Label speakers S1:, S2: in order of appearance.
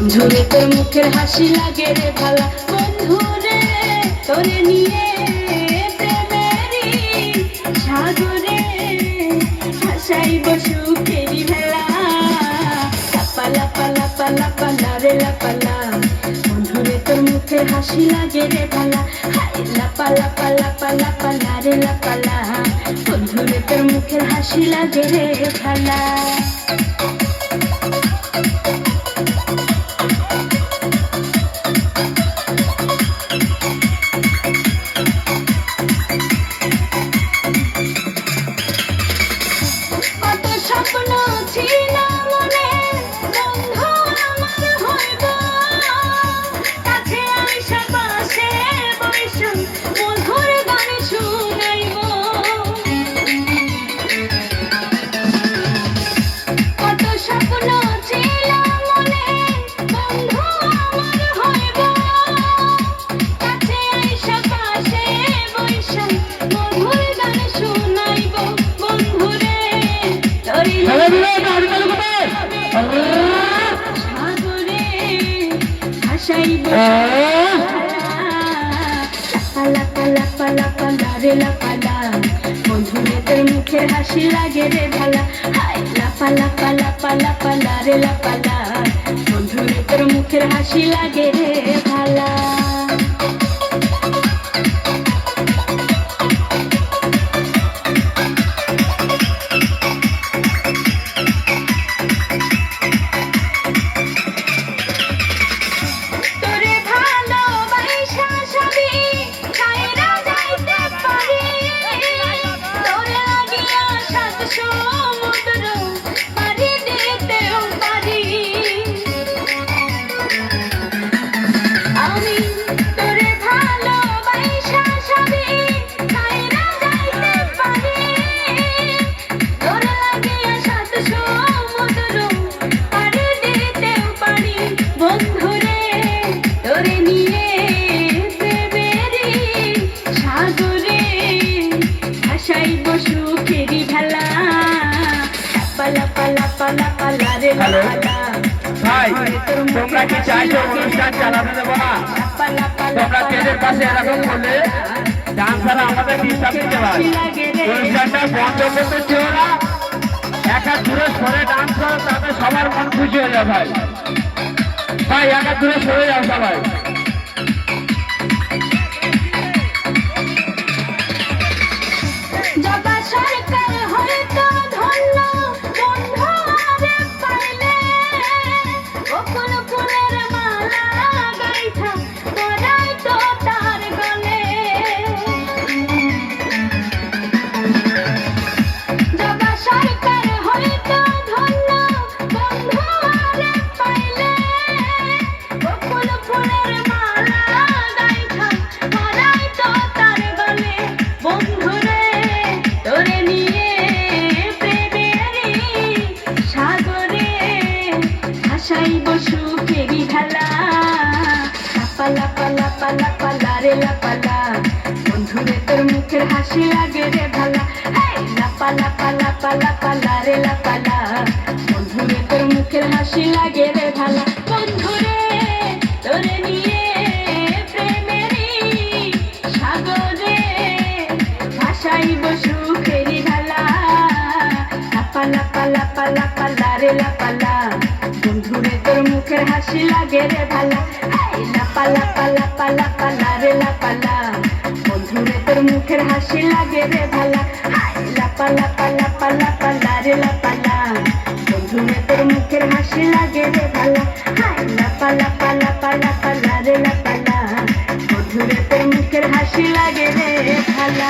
S1: ঝুরে তোর মুখের হাসি লাগে রে ভালা, বন্ধুরে তোরে নিয়ে প্রেমেরই সাগরে ভাসাইব সুখেরই ভেলা। লাপা লাপা লাপা লাপা লারে লাপালা, বন্ধুরে তোর মুখের হাসি লাগে রে ভালা। হাই লাপা লাপা লাপা লাপা লারে লাপালা, বন্ধুরে তোর মুখের হাসি লাগে রে ভালা। স্বপ্ন ছিল মনে বন্ধু আমার হইব, কাছে আইসা পাশে বৈশা মধুর গান শুনাইব। কত স্বপ্ন ছিল মনে বন্ধু আমার হইব, কাছে আইসা পাশে বৈশা মধুর গান শুনাইব। বন্ধুরে তোরে সাগরে ভাসাইব লাপা লাপা লাপা লারে লাপালা, বন্ধুরে তোর মুখের হাসি লাগে রে ভালা। হাই লাপা লাপা লাপা লাপা লারে লাপালা, বন্ধুরে তোর মুখের হাসি লাগে রে ভালা।
S2: ভাই তোমরা কি চাইছো অনুষ্ঠান চালাতে দেবো না? তোমরা স্টেজের পাশে এরকম করলে ডান্সাররা আমাদের ডিস্টার্ব দিতে পারে। অনুষ্ঠানটা বন্ধ করতে চেও না, একা দূরে সরে ডান্স করো, তাতে সবার মন খুশি হয়ে যায়। ভাই ভাই একা দূরে সরে যাও সবাই।
S1: সুখেরই ভেলা লাপা লাপা লাপা লাপা লারে লাপালা, বন্ধুরে তোর মুখের হাসি লাগে রে ভালা। লাপা লাপা লাপা লাপা লারে লাপালা, বন্ধুরে তোর মুখের হাসি লাগে রে ভালা। বন্ধুরে তোরে নিয়ে প্রেমেরই সাগরে ভাসাইব সুখেরই ভেলা। লাপা লাপা লাপা লাপা লারে লাপালা, বন্ধুরে তোর মুখের হাসি লাগে রে ভালা। লাপা লাপা লাপা লাপা লারে লাপালা, বন্ধুরে তোর মুখের হাসি লাগে রে ভালা। লাপা লাপা লাপা লাপা লারে লাপালা, বন্ধুরে তোর মুখের হাসি লাগে রে ভালা। লাপা লাপা লাপা লাপা লারে লাপালা, বন্ধুরে তোর মুখের হাসি লাগে রে ভালা।